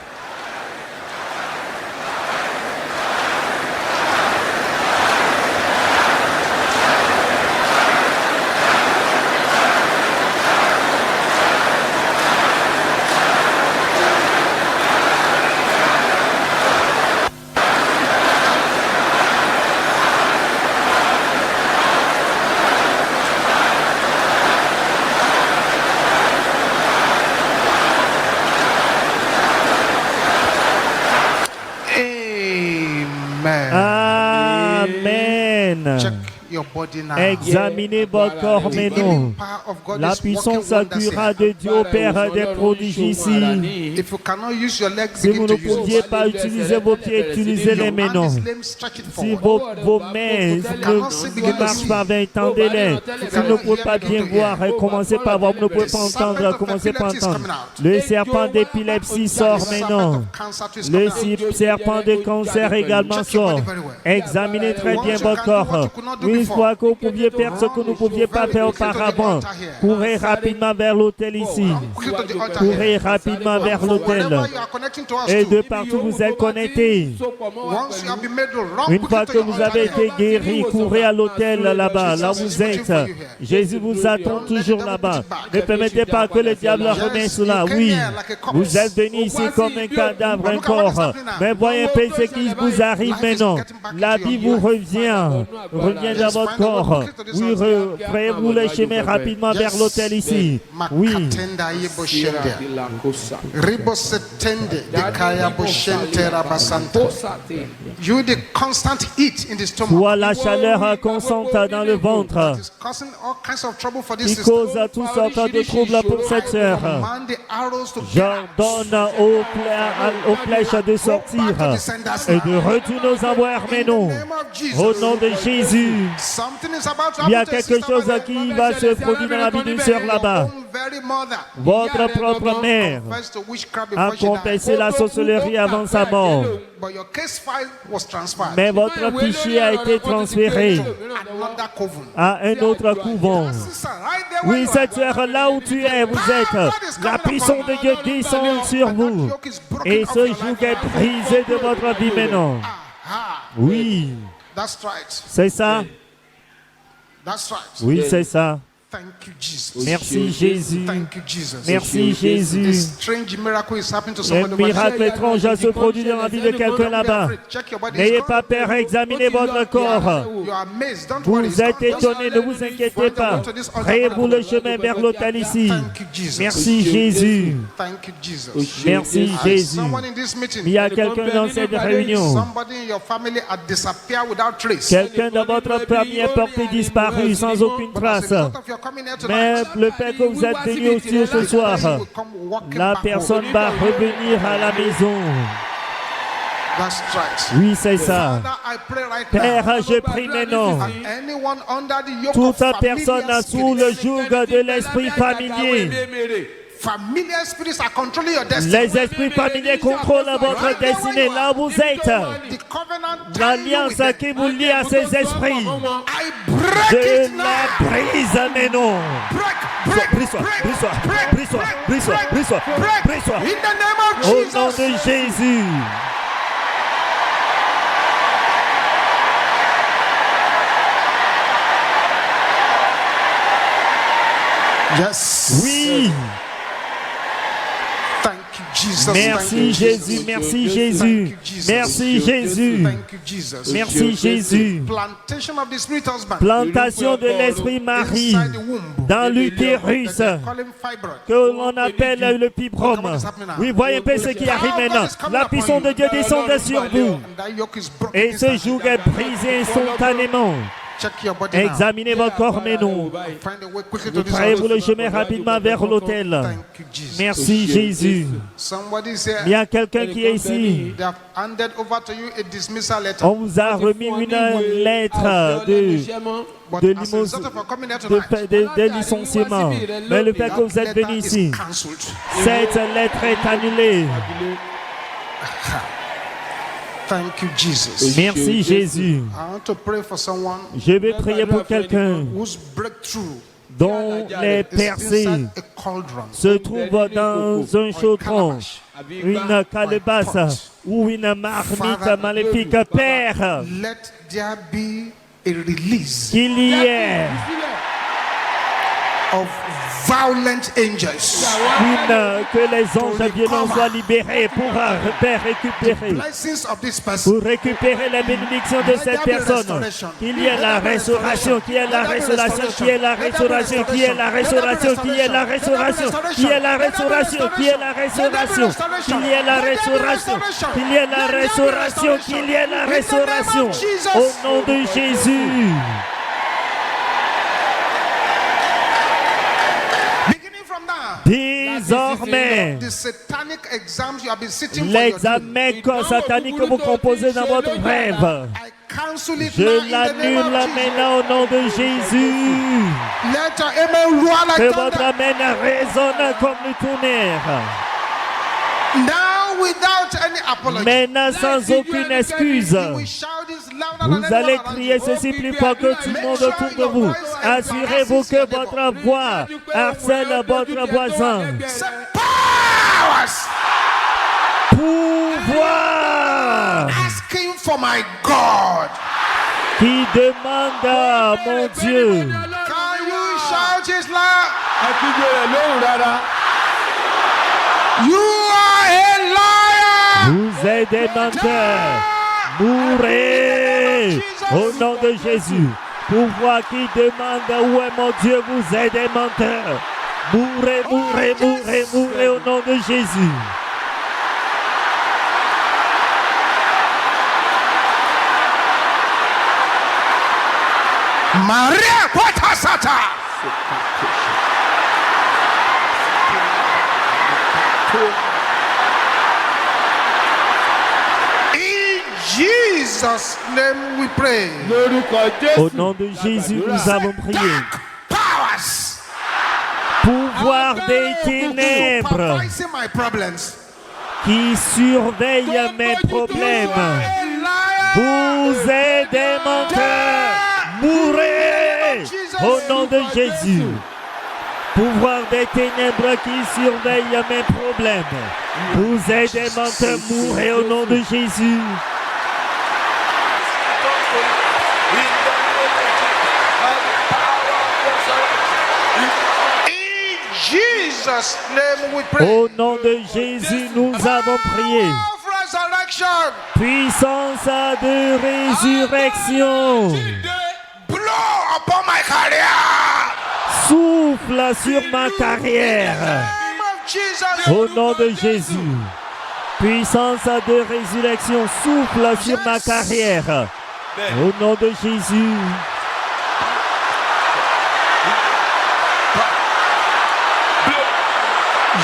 Amen. Check your body now. Examinez votre corps The maintenant. healing power of God La is puissance working wonders accurate here. de Dieu opère des prodiges ici. If you cannot use your legs, Si begin vous to ne use pouviez it. pas utiliser vos pieds, utilisez-les Your maintenant. hand is lame, stretch it Si forward. vos mains ne marchent pas bien, tendez-les. Si vous ne pouvez pas bien voir, commencez par voir. Vous ne pouvez pas entendre, commencez par entendre. Le serpent d'épilepsie sort maintenant. Le serpent de cancer également sort. Examinez très bien votre corps. Une fois que vous pouviez faire ce que vous ne pouviez pas faire auparavant, courez rapidement vers l'autel ici. Courez rapidement vers l'autel. Et de partout vous êtes connectés. Une fois que vous avez été guéri, courez à l'autel là-bas, là où vous êtes. Jésus vous attend toujours là-bas. Ne permettez pas que le diable remette cela. Oui, vous êtes venu ici comme un cadavre, un corps. Mais voyez un peu ce qui vous arrive maintenant. La vie vous revient dans votre corps. Oui, frayez-vous le chemin rapidement vers l'autel ici. Oui. You the constant heat in the stomach. Soit la chaleur constante dans le ventre It's causing all kinds of trouble for qui this sister. cause toutes sortes de troubles pour cette sœur. Command the arrows to get out. J'ordonne aux flèches de sortir et de retourner aux envoyeurs maintenant. Au nom de Jésus, Something is about to il y a happen to a quelque sister chose over there. qui va se produire dans la vie d'une sœur là-bas. Your own very mother Votre propre mère confessed to witchcraft a before she died. confessé la sorcellerie avant sa mort. But your case file was transferred. Mais votre fichier a été transféré Another coven. à un autre couvent. Sister, right there where Oui, you are. cette sœur, là où tu es, vous êtes. La puissance de Dieu descend sur vous. Et ce joug est brisé de votre vie maintenant. Ah, Oui, that's right. c'est ça. That's right. Oui, c'est ça. Thank you, Jesus. Merci Jésus. Thank you, Jesus. Merci Jésus. This strange miracle is happening to Un somebody over miracle there. étrange a se produit dans la vie de quelqu'un là-bas. Check your body. N'ayez pas peur, examinez votre corps. You are amazed. Don't worry. Vous êtes étonnés, ne vous inquiétez pas. Frayez-vous le chemin vers l'autel ici. Thank you, Jesus. Merci Jésus. Thank you, Jesus. Merci Jésus. Someone in this meeting. Il y a quelqu'un dans cette réunion. Somebody in your family had disappeared without trace. Quelqu'un dans votre famille est porté disparu sans aucune trace. Mais le fait que vous êtes venu aussi ce soir, la personne va revenir à la maison. Oui, c'est ça. Père, je prie maintenant. Toute personne sous le joug de l'esprit familier. Les esprits familiers contrôlent votre destinée. Là où vous êtes, l'alliance qui vous lie à ces esprits, je la brise maintenant. Brise-toi, brise-toi, brise-toi, brise-toi, brise-toi, brise-toi. Au nom de Jésus. Yes. Oui. Merci Jésus, merci Jésus, merci Jésus, merci Jésus. Plantation de l'esprit Marie dans l'utérus que l'on appelle le fibrome. Oui, voyez un peu ce qui arrive maintenant. La puissance de Dieu descend sur vous et ce joug est brisé instantanément. Examinez votre corps maintenant. Préparez-vous le chemin rapidement vers l'autel. Merci Jésus. Il y a quelqu'un qui est ici. On vous a remis une lettre de licenciement. Mais le fait que vous êtes venu ici, cette lettre est annulée. Thank you, Jesus. Merci Jésus. Je vais prier pour quelqu'un dont les percées se trouvent dans un chaudron, une calebasse ou une marmite maléfique. Père, qu'il y ait of violent angels. Que les anges violents soient libérés pour récupérer la bénédiction de cette personne. Qu'il y ait la restauration, qu'il y ait la restauration, qu'il y ait la restauration, qu'il y ait la restauration, qu'il y ait la restauration, qu'il y ait la restauration, qu'il y ait la restauration, qu'il y ait la restauration, qu'il y ait la restauration, qu'il y ait la restauration. Au nom de Jésus. Désormais, l'examen satanique que vous composez dans votre rêve, je l'annule maintenant au nom de Jésus. Que votre amen résonne comme le tonnerre. Maintenant, sans aucune excuse, vous allez crier ceci plus fort que tout le monde autour de vous. Assurez-vous que votre voix harcèle votre voisin. Pouvoir qui demande à mon Dieu. Vous êtes des menteurs. Mourrez au nom de Jésus. Pouvoir qui demande où est mon Dieu, vous êtes des menteurs. Mourrez, mourrez, mourrez, mourrez au nom de Jésus. Maria Quatasata. Jesus' name we pray. Au nom de Jésus, nous avons prié. Pouvoir des ténèbres qui surveillent mes problèmes. Vous êtes des menteurs. Mourrez au nom de Jésus. Pouvoir des ténèbres qui surveillent mes problèmes. Vous êtes des menteurs. Mourrez au nom de Jésus. In Jesus' name we pray. Au nom de Jésus, nous avons prié. Of resurrection. Puissance de résurrection. Blow upon my career. Souffle sur ma carrière. Name of Jesus. Au nom de Jésus. Puissance de résurrection, souffle sur ma carrière. Au nom de Jésus.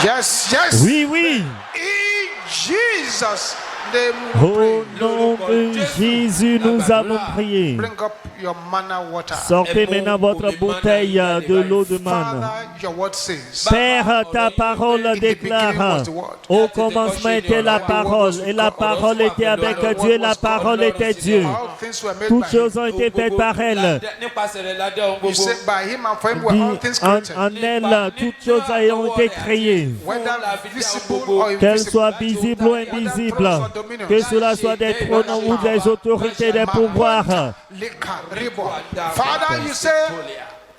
Yes, yes. Oui, oui. In Jesus' name we Au pray. nom de Jésus, nous avons prié. Bring up your manna water. Sortez maintenant votre bouteille de l'eau de manne. Father, your word says. Père, ta parole déclare, au commencement était la parole, et la parole était avec Dieu, et la parole était Dieu. All things were made Toutes by him. choses ont été faites par elle. You said by him and for him were all Dit, things en created. elle, toutes choses ont été créées. Whether visible or Qu'elles invisible. soient visibles ou invisibles, que cela soit des trônes ou des autorités, des pouvoirs. Father, you say,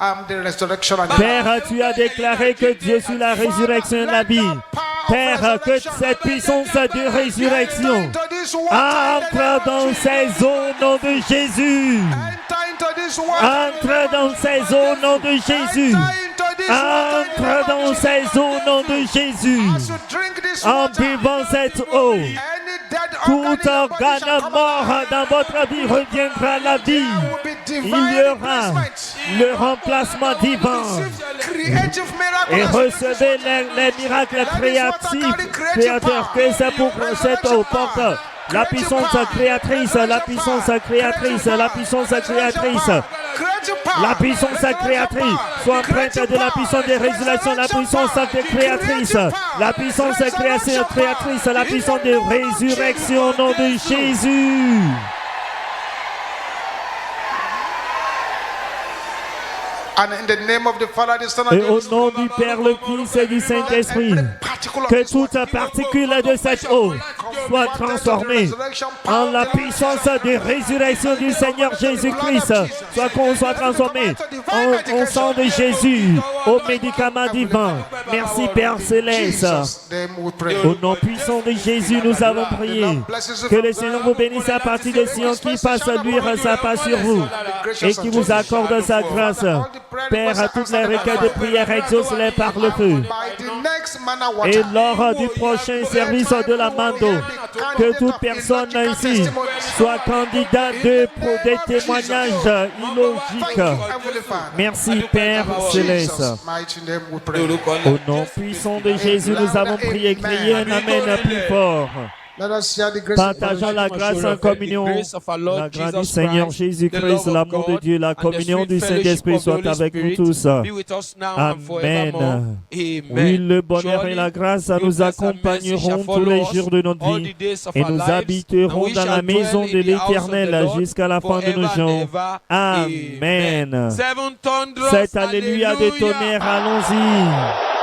I'm the resurrection and the life. Père, tu as déclaré que Dieu est la résurrection et la vie. Père, que cette puissance de résurrection entre dans ces eaux au nom de Jésus. Entre dans ces eaux au nom de Jésus. Entre dans ces eaux au nom de Jésus. En buvant cette eau, tout organe mort dans votre vie reviendra à la vie. Il y aura le remplacement divin. Et recevez les miracles créateurs que c'est pour cette eau porte. La puissance créatrice, la puissance créatrice, la puissance créatrice. La puissance créatrice, soit empreinte de la puissance de résurrection, la puissance créatrice, la puissance créatrice, la puissance de résurrection au nom de Jésus. And in the name of the Father, the Son, and Et the au Holy Spirit, nom du Père, le Fils et du Saint-Esprit, que toute particule de cette eau soit transformée en la puissance de résurrection du Seigneur Jésus-Christ, soit transformée en sang de Jésus, au médicament divin. Merci Père Céleste. Au nom puissant de Jésus, nous avons prié. Que le Seigneur vous bénisse à partir de Sion, qui fasse luire sa face sur vous et qui vous accorde sa grâce. Père, à toutes les requêtes de prière, exauce-les par le feu. Et lors du prochain service de la Mando, que toute personne ici soit candidat des témoignages illogiques. Merci Père Céleste. Au nom puissant de Jésus, nous avons prié. Criez un amen plus fort. Partageons la grâce en communion. La grâce du Seigneur Jésus-Christ, l'amour de Dieu, la communion du Saint-Esprit soit avec nous tous. Amen. Oui, le bonheur et la grâce nous accompagneront tous les jours de notre vie et nous habiterons dans la maison de l'Éternel jusqu'à la fin de nos jours. Amen. 7 alléluia de tonnerre, allons-y.